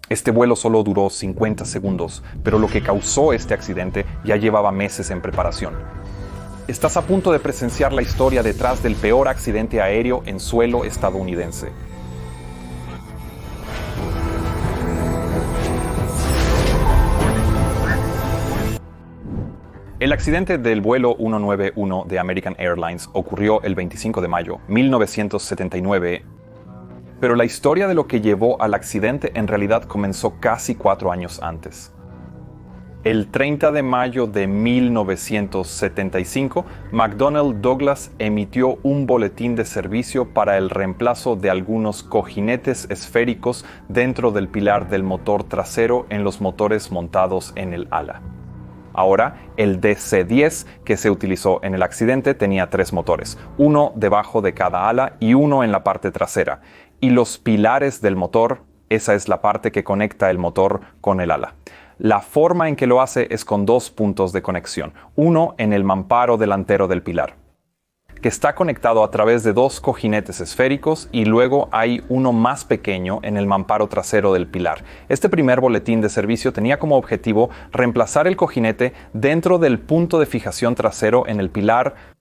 Este vuelo solo duró 50 segundos, pero lo que causó este accidente ya llevaba meses en preparación. Estás a punto de presenciar la historia detrás del peor accidente aéreo en suelo estadounidense. El accidente del vuelo 191 de American Airlines ocurrió el 25 de mayo de 1979, pero la historia de lo que llevó al accidente en realidad comenzó casi 4 años antes. El 30 de mayo de 1975, McDonnell Douglas emitió un boletín de servicio para el reemplazo de algunos cojinetes esféricos dentro del pilar del motor trasero en los motores montados en el ala. Ahora, el DC-10 que se utilizó en el accidente tenía 3 motores, uno debajo de cada ala y uno en la parte trasera. Y los pilares del motor, esa es la parte que conecta el motor con el ala. La forma en que lo hace es con 2 puntos de conexión, uno en el mamparo delantero del pilar, que está conectado a través de 2 cojinetes esféricos, y luego hay uno más pequeño en el mamparo trasero del pilar. Este primer boletín de servicio tenía como objetivo reemplazar el cojinete dentro del punto de fijación trasero en el pilar,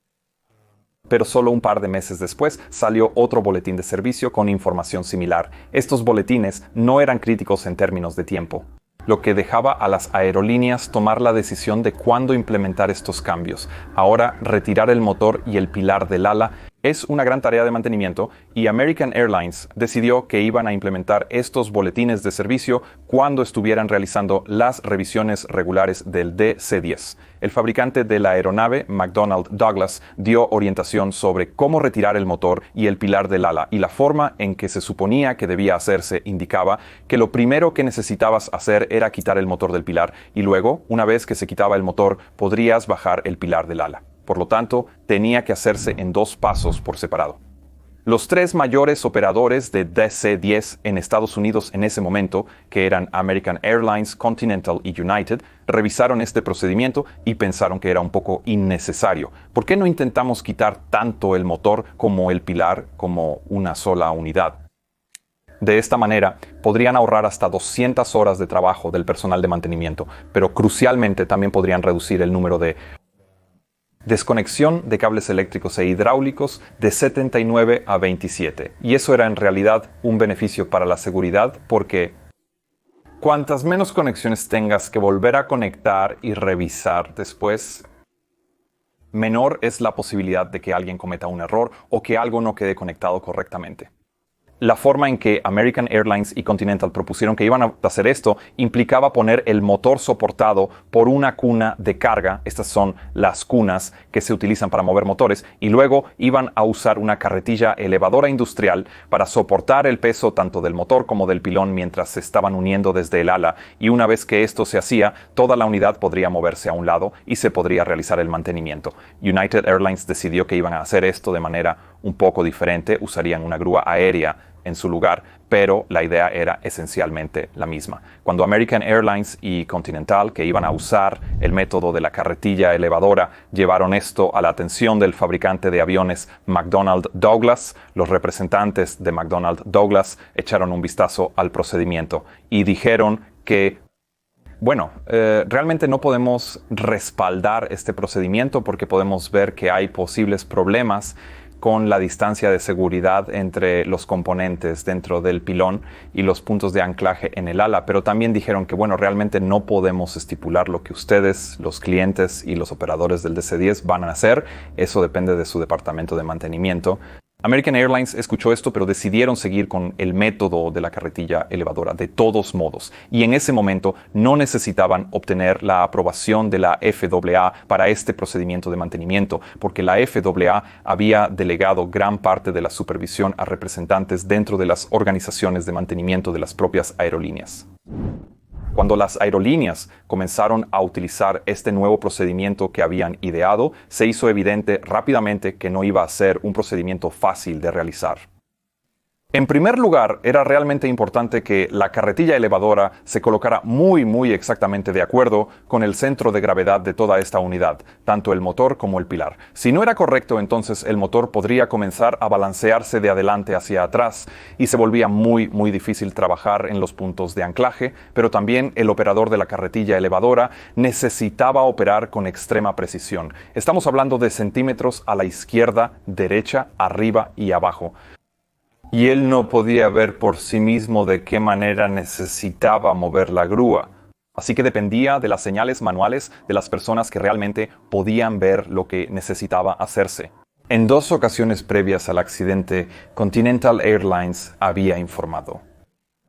pero solo un par de meses después salió otro boletín de servicio con información similar. Estos boletines no eran críticos en términos de tiempo, lo que dejaba a las aerolíneas tomar la decisión de cuándo implementar estos cambios. Ahora, retirar el motor y el pilar del ala es una gran tarea de mantenimiento, y American Airlines decidió que iban a implementar estos boletines de servicio cuando estuvieran realizando las revisiones regulares del DC-10. El fabricante de la aeronave, McDonnell Douglas, dio orientación sobre cómo retirar el motor y el pilar del ala, y la forma en que se suponía que debía hacerse indicaba que lo primero que necesitabas hacer era quitar el motor del pilar, y luego, una vez que se quitaba el motor, podrías bajar el pilar del ala. Por lo tanto, tenía que hacerse en 2 pasos por separado. Los 3 mayores operadores de DC-10 en Estados Unidos en ese momento, que eran American Airlines, Continental y United, revisaron este procedimiento y pensaron que era un poco innecesario. ¿Por qué no intentamos quitar tanto el motor como el pilar como una sola unidad? De esta manera, podrían ahorrar hasta 200 horas de trabajo del personal de mantenimiento, pero crucialmente también podrían reducir el número de desconexión de cables eléctricos e hidráulicos de 79 a 27. Y eso era en realidad un beneficio para la seguridad, porque cuantas menos conexiones tengas que volver a conectar y revisar después, menor es la posibilidad de que alguien cometa un error o que algo no quede conectado correctamente. La forma en que American Airlines y Continental propusieron que iban a hacer esto implicaba poner el motor soportado por una cuna de carga. Estas son las cunas que se utilizan para mover motores, y luego iban a usar una carretilla elevadora industrial para soportar el peso tanto del motor como del pilón mientras se estaban uniendo desde el ala, y una vez que esto se hacía, toda la unidad podría moverse a un lado y se podría realizar el mantenimiento. United Airlines decidió que iban a hacer esto de manera un poco diferente, usarían una grúa aérea en su lugar, pero la idea era esencialmente la misma. Cuando American Airlines y Continental, que iban a usar el método de la carretilla elevadora, llevaron esto a la atención del fabricante de aviones McDonnell Douglas, los representantes de McDonnell Douglas echaron un vistazo al procedimiento y dijeron que realmente no podemos respaldar este procedimiento porque podemos ver que hay posibles problemas con la distancia de seguridad entre los componentes dentro del pilón y los puntos de anclaje en el ala, pero también dijeron que realmente no podemos estipular lo que ustedes, los clientes y los operadores del DC-10 van a hacer. Eso depende de su departamento de mantenimiento. American Airlines escuchó esto, pero decidieron seguir con el método de la carretilla elevadora de todos modos, y en ese momento no necesitaban obtener la aprobación de la FAA para este procedimiento de mantenimiento, porque la FAA había delegado gran parte de la supervisión a representantes dentro de las organizaciones de mantenimiento de las propias aerolíneas. Cuando las aerolíneas comenzaron a utilizar este nuevo procedimiento que habían ideado, se hizo evidente rápidamente que no iba a ser un procedimiento fácil de realizar. En primer lugar, era realmente importante que la carretilla elevadora se colocara muy exactamente de acuerdo con el centro de gravedad de toda esta unidad, tanto el motor como el pilar. Si no era correcto, entonces el motor podría comenzar a balancearse de adelante hacia atrás y se volvía muy difícil trabajar en los puntos de anclaje, pero también el operador de la carretilla elevadora necesitaba operar con extrema precisión. Estamos hablando de centímetros a la izquierda, derecha, arriba y abajo. Y él no podía ver por sí mismo de qué manera necesitaba mover la grúa. Así que dependía de las señales manuales de las personas que realmente podían ver lo que necesitaba hacerse. En 2 ocasiones previas al accidente, Continental Airlines había informado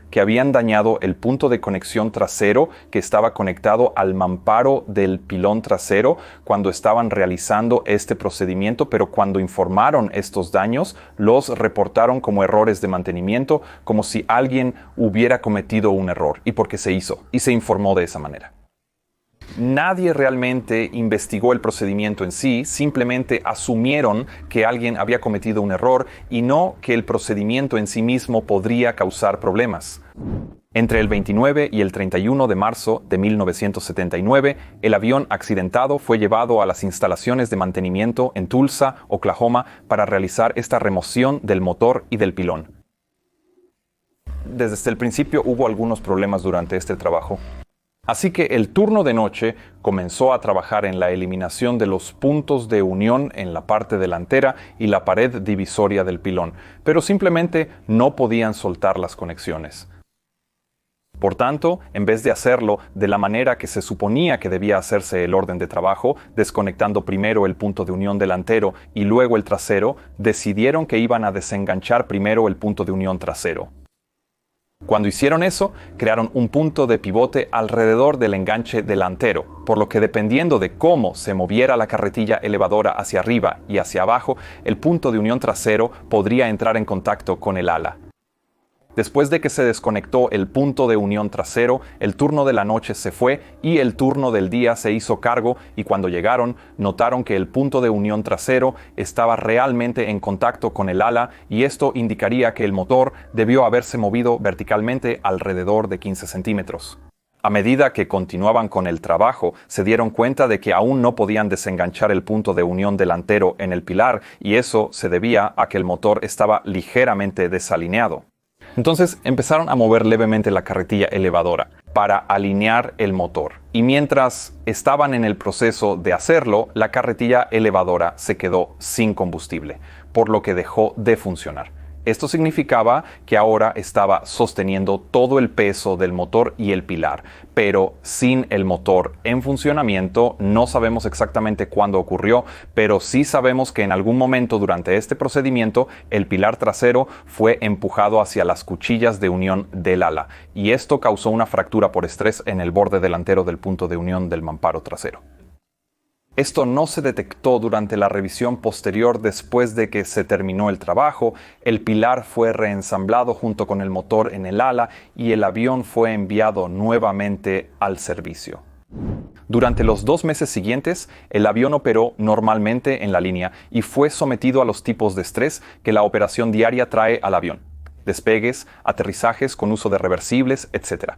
que habían dañado el punto de conexión trasero que estaba conectado al mamparo del pilón trasero cuando estaban realizando este procedimiento, pero cuando informaron estos daños, los reportaron como errores de mantenimiento, como si alguien hubiera cometido un error, y porque se hizo, y se informó de esa manera. Nadie realmente investigó el procedimiento en sí, simplemente asumieron que alguien había cometido un error y no que el procedimiento en sí mismo podría causar problemas. Entre el 29 y el 31 de marzo de 1979, el avión accidentado fue llevado a las instalaciones de mantenimiento en Tulsa, Oklahoma, para realizar esta remoción del motor y del pilón. Desde el principio hubo algunos problemas durante este trabajo. Así que el turno de noche comenzó a trabajar en la eliminación de los puntos de unión en la parte delantera y la pared divisoria del pilón, pero simplemente no podían soltar las conexiones. Por tanto, en vez de hacerlo de la manera que se suponía que debía hacerse el orden de trabajo, desconectando primero el punto de unión delantero y luego el trasero, decidieron que iban a desenganchar primero el punto de unión trasero. Cuando hicieron eso, crearon un punto de pivote alrededor del enganche delantero, por lo que dependiendo de cómo se moviera la carretilla elevadora hacia arriba y hacia abajo, el punto de unión trasero podría entrar en contacto con el ala. Después de que se desconectó el punto de unión trasero, el turno de la noche se fue y el turno del día se hizo cargo, y cuando llegaron notaron que el punto de unión trasero estaba realmente en contacto con el ala, y esto indicaría que el motor debió haberse movido verticalmente alrededor de 15 centímetros. A medida que continuaban con el trabajo, se dieron cuenta de que aún no podían desenganchar el punto de unión delantero en el pilar, y eso se debía a que el motor estaba ligeramente desalineado. Entonces empezaron a mover levemente la carretilla elevadora para alinear el motor. Y mientras estaban en el proceso de hacerlo, la carretilla elevadora se quedó sin combustible, por lo que dejó de funcionar. Esto significaba que ahora estaba sosteniendo todo el peso del motor y el pilar, pero sin el motor en funcionamiento. No sabemos exactamente cuándo ocurrió, pero sí sabemos que en algún momento durante este procedimiento el pilar trasero fue empujado hacia las cuchillas de unión del ala, y esto causó una fractura por estrés en el borde delantero del punto de unión del mamparo trasero. Esto no se detectó durante la revisión posterior después de que se terminó el trabajo. El pilar fue reensamblado junto con el motor en el ala y el avión fue enviado nuevamente al servicio. Durante los 2 meses siguientes, el avión operó normalmente en la línea y fue sometido a los tipos de estrés que la operación diaria trae al avión: despegues, aterrizajes con uso de reversibles, etc.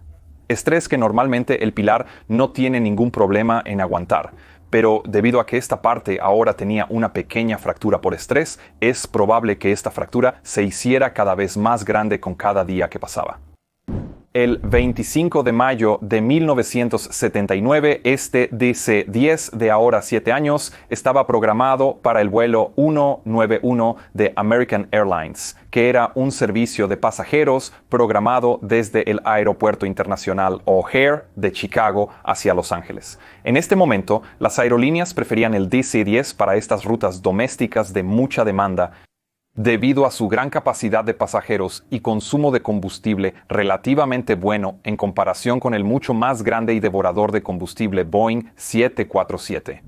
Estrés que normalmente el pilar no tiene ningún problema en aguantar. Pero debido a que esta parte ahora tenía una pequeña fractura por estrés, es probable que esta fractura se hiciera cada vez más grande con cada día que pasaba. El 25 de mayo de 1979, este DC-10 de ahora 7 años estaba programado para el vuelo 191 de American Airlines, que era un servicio de pasajeros programado desde el Aeropuerto Internacional O'Hare de Chicago hacia Los Ángeles. En este momento, las aerolíneas preferían el DC-10 para estas rutas domésticas de mucha demanda, debido a su gran capacidad de pasajeros y consumo de combustible relativamente bueno en comparación con el mucho más grande y devorador de combustible Boeing 747.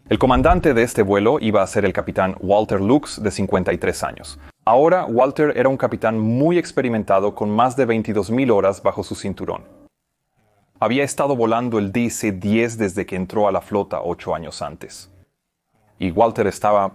El comandante de este vuelo iba a ser el capitán Walter Lux, de 53 años. Ahora, Walter era un capitán muy experimentado con más de 22,000 horas bajo su cinturón. Había estado volando el DC-10 desde que entró a la flota 8 años antes. Y Walter estaba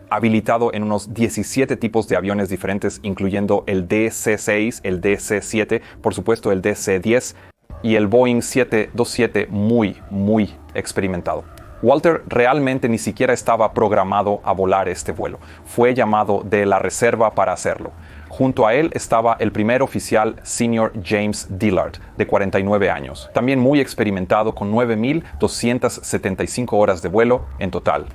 habilitado en unos 17 tipos de aviones diferentes, incluyendo el DC-6, el DC-7, por supuesto el DC-10 y el Boeing 727 muy experimentado. Walter realmente ni siquiera estaba programado a volar este vuelo. Fue llamado de la reserva para hacerlo. Junto a él estaba el primer oficial senior James Dillard, de 49 años, también muy experimentado con 9.275 horas de vuelo en total,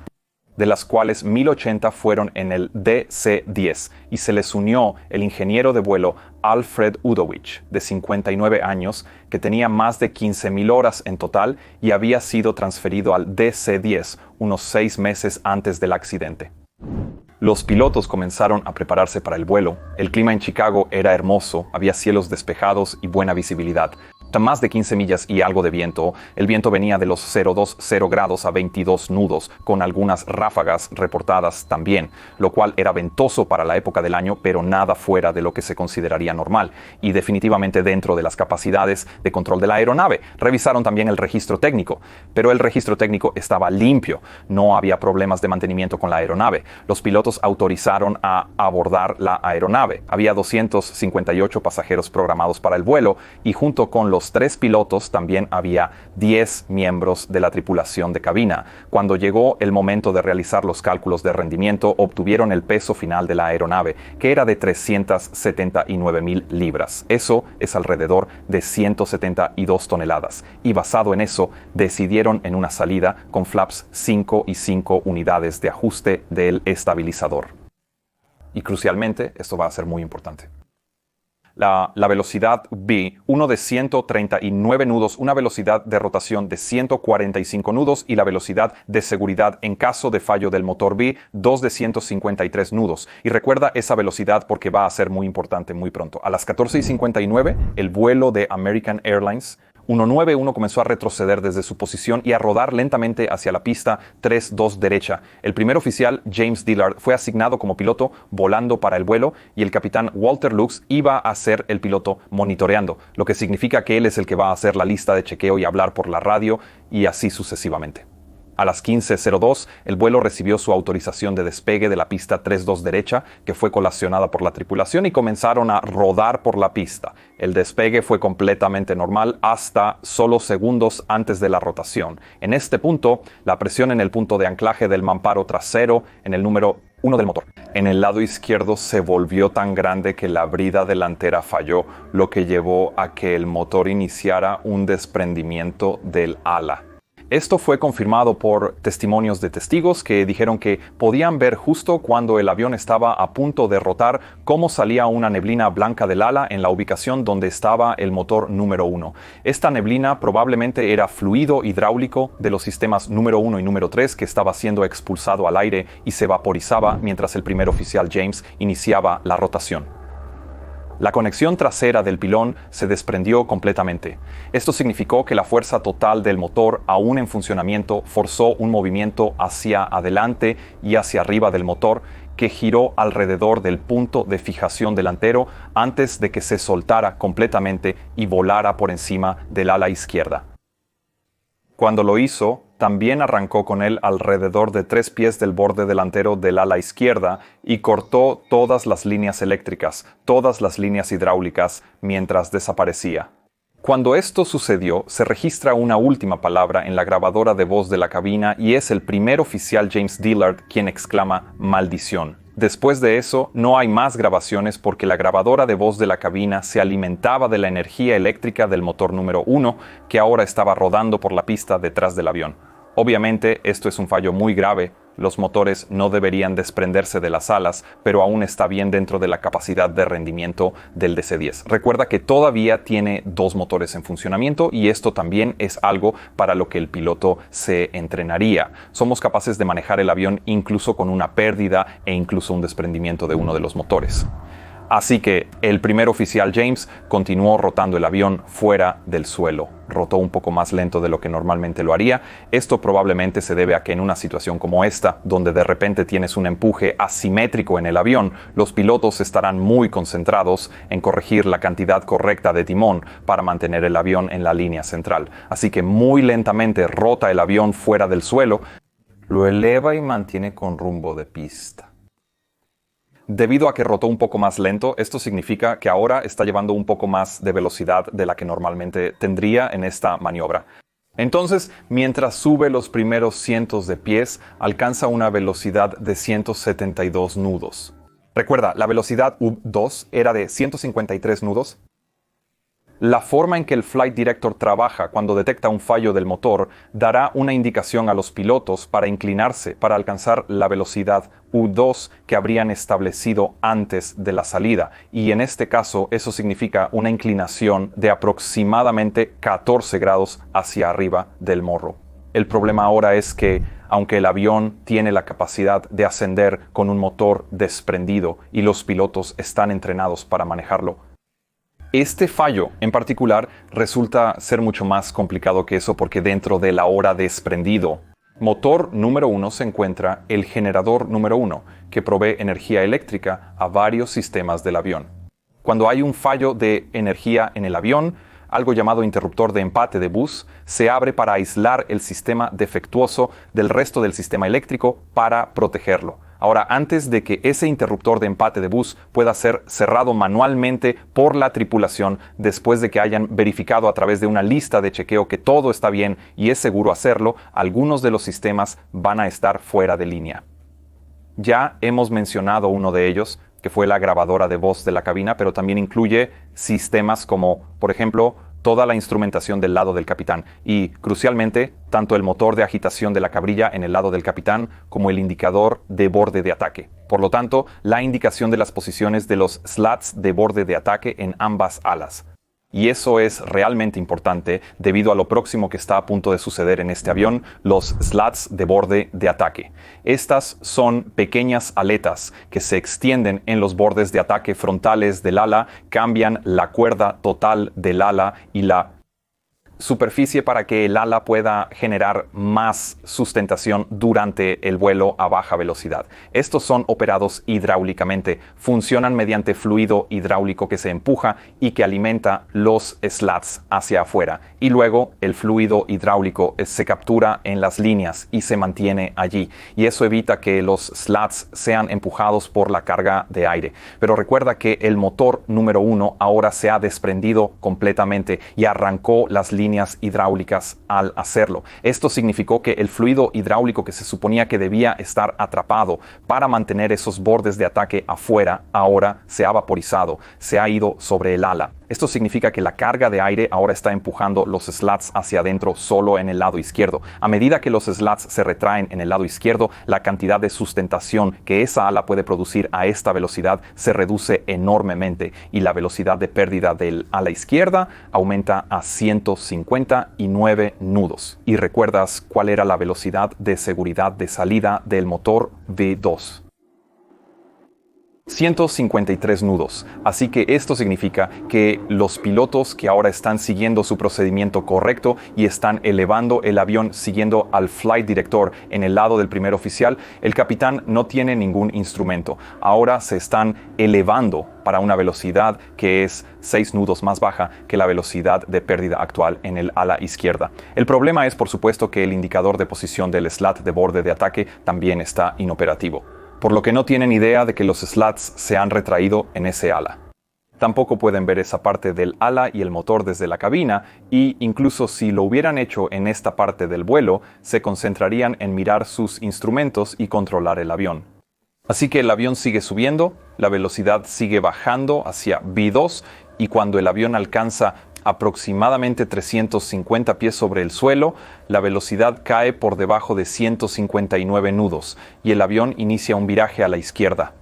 de las cuales 1.080 fueron en el DC-10, y se les unió el ingeniero de vuelo Alfred Udowich, de 59 años, que tenía más de 15.000 horas en total y había sido transferido al DC-10 unos 6 meses antes del accidente. Los pilotos comenzaron a prepararse para el vuelo. El clima en Chicago era hermoso, había cielos despejados y buena visibilidad. Más de 15 millas y algo de viento. El viento venía de los 0,20 grados a 22 nudos, con algunas ráfagas reportadas también, lo cual era ventoso para la época del año, pero nada fuera de lo que se consideraría normal, y definitivamente dentro de las capacidades de control de la aeronave. Revisaron también el registro técnico, pero el registro técnico estaba limpio, no había problemas de mantenimiento con la aeronave. Los pilotos autorizaron a abordar la aeronave. Había 258 pasajeros programados para el vuelo, y junto con los 3 pilotos también había 10 miembros de la tripulación de cabina. Cuando llegó el momento de realizar los cálculos de rendimiento, obtuvieron el peso final de la aeronave, que era de 379.000 libras. Eso es alrededor de 172 toneladas. Y basado en eso, decidieron en una salida con flaps 5 y 5 unidades de ajuste del estabilizador. Y crucialmente, esto va a ser muy importante. La velocidad B, uno de 139 nudos, una velocidad de rotación de 145 nudos y la velocidad de seguridad en caso de fallo del motor B, 2 de 153 nudos. Y recuerda esa velocidad porque va a ser muy importante muy pronto. A las 14:59, el vuelo de American Airlines 191 comenzó a retroceder desde su posición y a rodar lentamente hacia la pista 3-2 derecha. El primer oficial, James Dillard, fue asignado como piloto volando para el vuelo y el capitán Walter Lux iba a ser el piloto monitoreando, lo que significa que él es el que va a hacer la lista de chequeo y hablar por la radio y así sucesivamente. A las 15:02, el vuelo recibió su autorización de despegue de la pista 3-2 derecha, que fue colacionada por la tripulación, y comenzaron a rodar por la pista. El despegue fue completamente normal hasta solo segundos antes de la rotación. En este punto, la presión en el punto de anclaje del mamparo trasero, en el número 1 del motor, en el lado izquierdo, se volvió tan grande que la brida delantera falló, lo que llevó a que el motor iniciara un desprendimiento del ala. Esto fue confirmado por testimonios de testigos que dijeron que podían ver justo cuando el avión estaba a punto de rotar cómo salía una neblina blanca del ala en la ubicación donde estaba el motor número 1. Esta neblina probablemente era fluido hidráulico de los sistemas número 1 y número 3 que estaba siendo expulsado al aire y se vaporizaba mientras el primer oficial James iniciaba la rotación. La conexión trasera del pilón se desprendió completamente. Esto significó que la fuerza total del motor, aún en funcionamiento, forzó un movimiento hacia adelante y hacia arriba del motor que giró alrededor del punto de fijación delantero antes de que se soltara completamente y volara por encima del ala izquierda. Cuando lo hizo, también arrancó con él alrededor de 3 pies del borde delantero del ala izquierda y cortó todas las líneas eléctricas, todas las líneas hidráulicas, mientras desaparecía. Cuando esto sucedió, se registra una última palabra en la grabadora de voz de la cabina y es el primer oficial James Dillard quien exclama «maldición». Después de eso, no hay más grabaciones porque la grabadora de voz de la cabina se alimentaba de la energía eléctrica del motor número 1 que ahora estaba rodando por la pista detrás del avión. Obviamente, esto es un fallo muy grave. Los motores no deberían desprenderse de las alas, pero aún está bien dentro de la capacidad de rendimiento del DC-10. Recuerda que todavía tiene 2 motores en funcionamiento y esto también es algo para lo que el piloto se entrenaría. Somos capaces de manejar el avión incluso con una pérdida e incluso un desprendimiento de uno de los motores. Así que el primer oficial James continuó rotando el avión fuera del suelo. Rotó un poco más lento de lo que normalmente lo haría. Esto probablemente se debe a que en una situación como esta, donde de repente tienes un empuje asimétrico en el avión, los pilotos estarán muy concentrados en corregir la cantidad correcta de timón para mantener el avión en la línea central. Así que muy lentamente rota el avión fuera del suelo, Lo eleva y mantiene con rumbo de pista. Debido a que rotó un poco más lento, esto significa que ahora está llevando un poco más de velocidad de la que normalmente tendría en esta maniobra. Entonces, mientras sube los primeros cientos de pies, alcanza una velocidad de 172 nudos. Recuerda, la velocidad U2 era de 153 nudos. La forma en que el Flight Director trabaja cuando detecta un fallo del motor dará una indicación a los pilotos para inclinarse para alcanzar la velocidad U2 que habrían establecido antes de la salida, y en este caso eso significa una inclinación de aproximadamente 14 grados hacia arriba del morro. El problema ahora es que, aunque el avión tiene la capacidad de ascender con un motor desprendido y los pilotos están entrenados para manejarlo, este fallo en particular resulta ser mucho más complicado que eso, porque dentro de la hora desprendido motor número 1 se encuentra el generador número 1, que provee energía eléctrica a varios sistemas del avión. Cuando hay un fallo de energía en el avión, algo llamado interruptor de empate de bus se abre para aislar el sistema defectuoso del resto del sistema eléctrico para protegerlo. Ahora, antes de que ese interruptor de empate de bus pueda ser cerrado manualmente por la tripulación, después de que hayan verificado a través de una lista de chequeo que todo está bien y es seguro hacerlo, algunos de los sistemas van a estar fuera de línea. Ya hemos mencionado uno de ellos, que fue la grabadora de voz de la cabina, pero también incluye sistemas como, por ejemplo, toda la instrumentación del lado del capitán y, crucialmente, tanto el motor de agitación de la cabrilla en el lado del capitán como el indicador de borde de ataque. Por lo tanto, la indicación de las posiciones de los slats de borde de ataque en ambas alas. Y eso es realmente importante debido a lo próximo que está a punto de suceder en este avión, los slats de borde de ataque. Estas son pequeñas aletas que se extienden en los bordes de ataque frontales del ala, cambian la cuerda total del ala y la superficie para que el ala pueda generar más sustentación durante el vuelo a baja velocidad. Estos son operados hidráulicamente, funcionan mediante fluido hidráulico que se empuja y que alimenta los slats hacia afuera, y luego el fluido hidráulico se captura en las líneas y se mantiene allí, y eso evita que los slats sean empujados por la carga de aire. Pero recuerda que el motor número 1 ahora se ha desprendido completamente y arrancó las líneas hidráulicas al hacerlo. Esto significó que el fluido hidráulico que se suponía que debía estar atrapado para mantener esos bordes de ataque afuera, ahora se ha vaporizado, se ha ido sobre el ala. Esto significa que la carga de aire ahora está empujando los slats hacia adentro solo en el lado izquierdo. A medida que los slats se retraen en el lado izquierdo, la cantidad de sustentación que esa ala puede producir a esta velocidad se reduce enormemente, y la velocidad de pérdida del ala izquierda aumenta a 159 nudos. ¿Y recuerdas cuál era la velocidad de seguridad de salida del motor V2? 153 nudos, así que esto significa que los pilotos que ahora están siguiendo su procedimiento correcto y están elevando el avión siguiendo al Flight Director en el lado del primer oficial, el capitán no tiene ningún instrumento. Ahora se están elevando para una velocidad que es 6 nudos más baja que la velocidad de pérdida actual en el ala izquierda. El problema es, por supuesto, que el indicador de posición del slat de borde de ataque también está inoperativo, por lo que no tienen idea de que los slats se han retraído en ese ala. Tampoco pueden ver esa parte del ala y el motor desde la cabina, y incluso si lo hubieran hecho en esta parte del vuelo, se concentrarían en mirar sus instrumentos y controlar el avión. Así que el avión sigue subiendo, la velocidad sigue bajando hacia V2, y cuando el avión alcanza aproximadamente 350 pies sobre el suelo, la velocidad cae por debajo de 159 nudos y el avión inicia un viraje a la izquierda.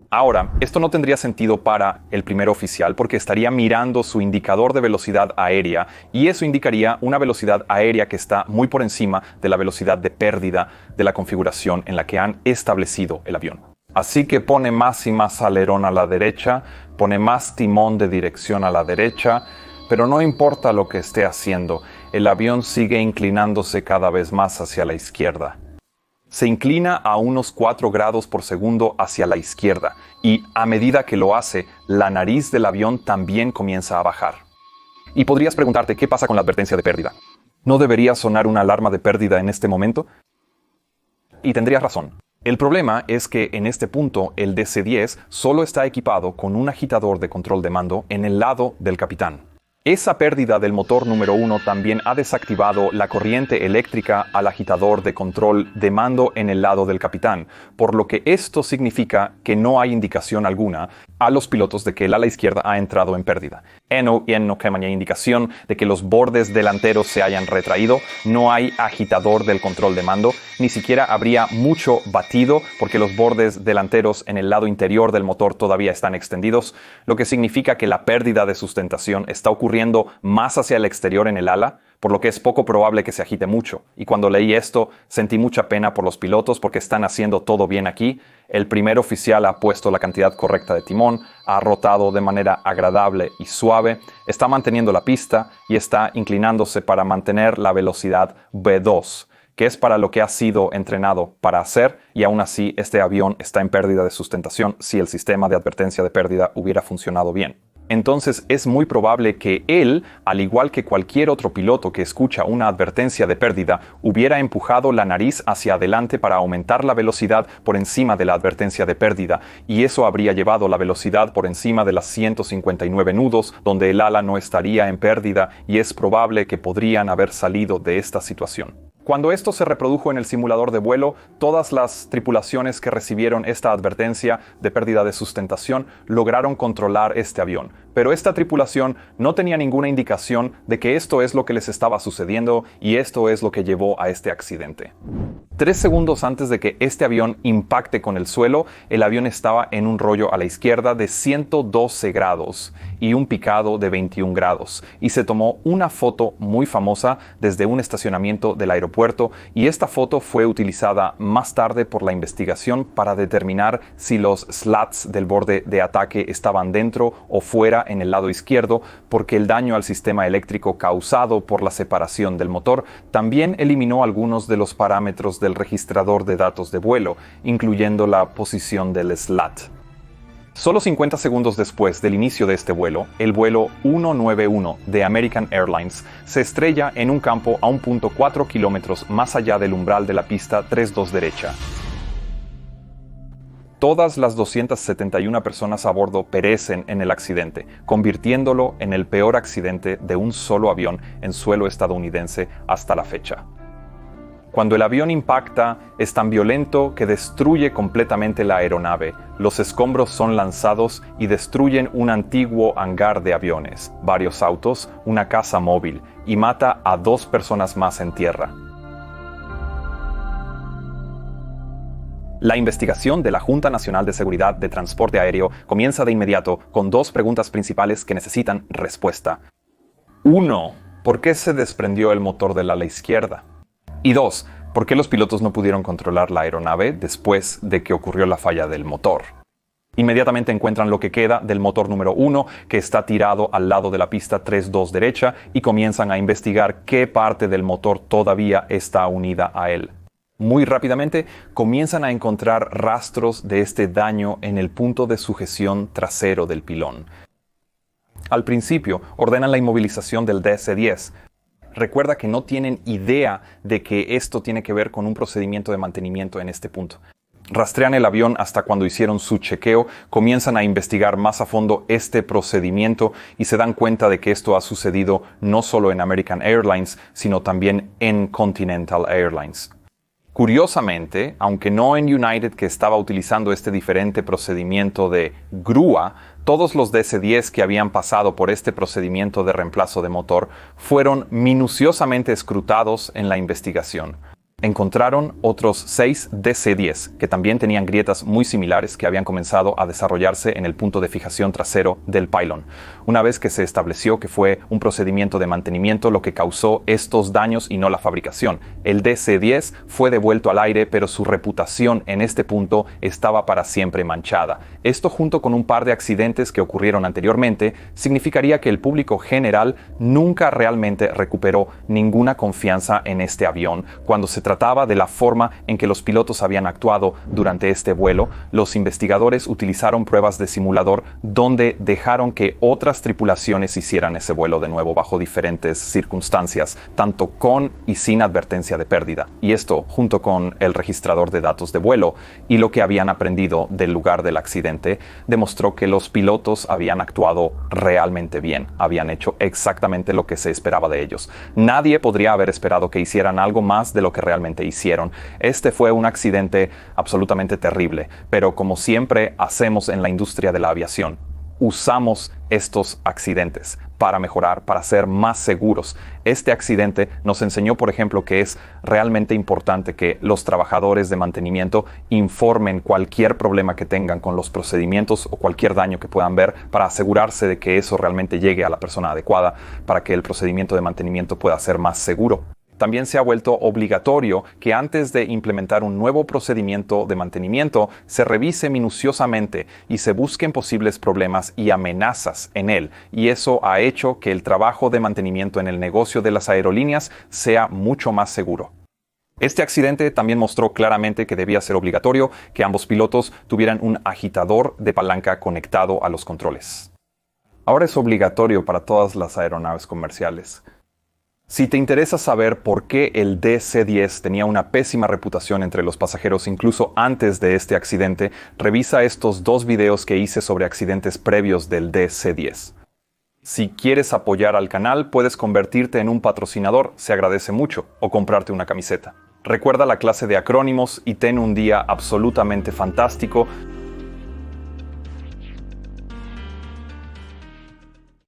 Ahora, esto no tendría sentido para el primer oficial porque estaría mirando su indicador de velocidad aérea, y eso indicaría una velocidad aérea que está muy por encima de la velocidad de pérdida de la configuración en la que han establecido el avión. Así que pone más y más alerón a la derecha, pone más timón de dirección a la derecha, pero no importa lo que esté haciendo, el avión sigue inclinándose cada vez más hacia la izquierda. Se inclina a unos 4 grados por segundo hacia la izquierda, y a medida que lo hace, la nariz del avión también comienza a bajar. Y podrías preguntarte, ¿qué pasa con la advertencia de pérdida? ¿No debería sonar una alarma de pérdida en este momento? Y tendrías razón. El problema es que en este punto el DC-10 solo está equipado con un agitador de control de mando en el lado del capitán. Esa pérdida del motor número 1 también ha desactivado la corriente eléctrica al agitador de control de mando en el lado del capitán, por lo que esto significa que no hay indicación alguna a los pilotos de que el ala izquierda ha entrado en pérdida. No hay indicación de que los bordes delanteros se hayan retraído, no hay agitador del control de mando, ni siquiera habría mucho batido porque los bordes delanteros en el lado interior del motor todavía están extendidos, lo que significa que la pérdida de sustentación está ocurriendo más hacia el exterior en el ala, por lo que es poco probable que se agite mucho. Y cuando leí esto, sentí mucha pena por los pilotos porque están haciendo todo bien aquí. El primer oficial ha puesto la cantidad correcta de timón, ha rotado de manera agradable y suave, está manteniendo la pista y está inclinándose para mantener la velocidad V2, que es para lo que ha sido entrenado para hacer, y aún así este avión está en pérdida de sustentación si el sistema de advertencia de pérdida hubiera funcionado bien. Entonces es muy probable que él, al igual que cualquier otro piloto que escucha una advertencia de pérdida, hubiera empujado la nariz hacia adelante para aumentar la velocidad por encima de la advertencia de pérdida, y eso habría llevado la velocidad por encima de las 159 nudos, donde el ala no estaría en pérdida, y es probable que podrían haber salido de esta situación. Cuando esto se reprodujo en el simulador de vuelo, todas las tripulaciones que recibieron esta advertencia de pérdida de sustentación lograron controlar este avión. Pero esta tripulación no tenía ninguna indicación de que esto es lo que les estaba sucediendo y esto es lo que llevó a este accidente. 3 segundos antes de que este avión impacte con el suelo, el avión estaba en un rollo a la izquierda de 112 grados y un picado de 21 grados. Y se tomó una foto muy famosa desde un estacionamiento del aeropuerto, y esta foto fue utilizada más tarde por la investigación para determinar si los slats del borde de ataque estaban dentro o fuera en el lado izquierdo, porque el daño al sistema eléctrico causado por la separación del motor también eliminó algunos de los parámetros del registrador de datos de vuelo, incluyendo la posición del slat. Solo 50 segundos después del inicio de este vuelo, el vuelo 191 de American Airlines se estrella en un campo a 1.4 kilómetros más allá del umbral de la pista 32 derecha. Todas las 271 personas a bordo perecen en el accidente, convirtiéndolo en el peor accidente de un solo avión en suelo estadounidense hasta la fecha. Cuando el avión impacta, es tan violento que destruye completamente la aeronave. Los escombros son lanzados y destruyen un antiguo hangar de aviones, varios autos, una casa móvil, y mata a 2 personas más en tierra. La investigación de la Junta Nacional de Seguridad de Transporte Aéreo comienza de inmediato con 2 preguntas principales que necesitan respuesta. 1. ¿Por qué se desprendió el motor del ala izquierda? Y 2. ¿Por qué los pilotos no pudieron controlar la aeronave después de que ocurrió la falla del motor? Inmediatamente encuentran lo que queda del motor número 1, que está tirado al lado de la pista 32 derecha, y comienzan a investigar qué parte del motor todavía está unida a él. Muy rápidamente comienzan a encontrar rastros de este daño en el punto de sujeción trasero del pilón. Al principio ordenan la inmovilización del DC-10. Recuerda que no tienen idea de que esto tiene que ver con un procedimiento de mantenimiento en este punto. Rastrean el avión hasta cuando hicieron su chequeo, comienzan a investigar más a fondo este procedimiento y se dan cuenta de que esto ha sucedido no solo en American Airlines, sino también en Continental Airlines. Curiosamente, aunque no en United, que estaba utilizando este diferente procedimiento de grúa, todos los DC-10 que habían pasado por este procedimiento de reemplazo de motor fueron minuciosamente escrutados en la investigación. Encontraron otros 6 DC-10 que también tenían grietas muy similares que habían comenzado a desarrollarse en el punto de fijación trasero del pylon. Una vez que se estableció que fue un procedimiento de mantenimiento lo que causó estos daños y no la fabricación, el DC-10 fue devuelto al aire, pero su reputación en este punto estaba para siempre manchada. Esto, junto con un par de accidentes que ocurrieron anteriormente, significaría que el público general nunca realmente recuperó ninguna confianza en este avión cuando se trataba de la forma en que los pilotos habían actuado durante este vuelo, los investigadores utilizaron pruebas de simulador donde dejaron que otras tripulaciones hicieran ese vuelo de nuevo bajo diferentes circunstancias, tanto con y sin advertencia de pérdida. Y esto junto con el registrador de datos de vuelo y lo que habían aprendido del lugar del accidente, demostró que los pilotos habían actuado realmente bien, habían hecho exactamente lo que se esperaba de ellos. Nadie podría haber esperado que hicieran algo más de lo que realmente hicieron. Este fue un accidente absolutamente terrible, pero como siempre hacemos en la industria de la aviación, usamos estos accidentes para mejorar, para ser más seguros. Este accidente nos enseñó, por ejemplo, que es realmente importante que los trabajadores de mantenimiento informen cualquier problema que tengan con los procedimientos o cualquier daño que puedan ver para asegurarse de que eso realmente llegue a la persona adecuada para que el procedimiento de mantenimiento pueda ser más seguro. También se ha vuelto obligatorio que antes de implementar un nuevo procedimiento de mantenimiento se revise minuciosamente y se busquen posibles problemas y amenazas en él. Y eso ha hecho que el trabajo de mantenimiento en el negocio de las aerolíneas sea mucho más seguro. Este accidente también mostró claramente que debía ser obligatorio que ambos pilotos tuvieran un agitador de palanca conectado a los controles. Ahora es obligatorio para todas las aeronaves comerciales. Si te interesa saber por qué el DC-10 tenía una pésima reputación entre los pasajeros incluso antes de este accidente, revisa estos 2 videos que hice sobre accidentes previos del DC-10. Si quieres apoyar al canal, puedes convertirte en un patrocinador, se agradece mucho, o comprarte una camiseta. Recuerda la clase de acrónimos y ten un día absolutamente fantástico.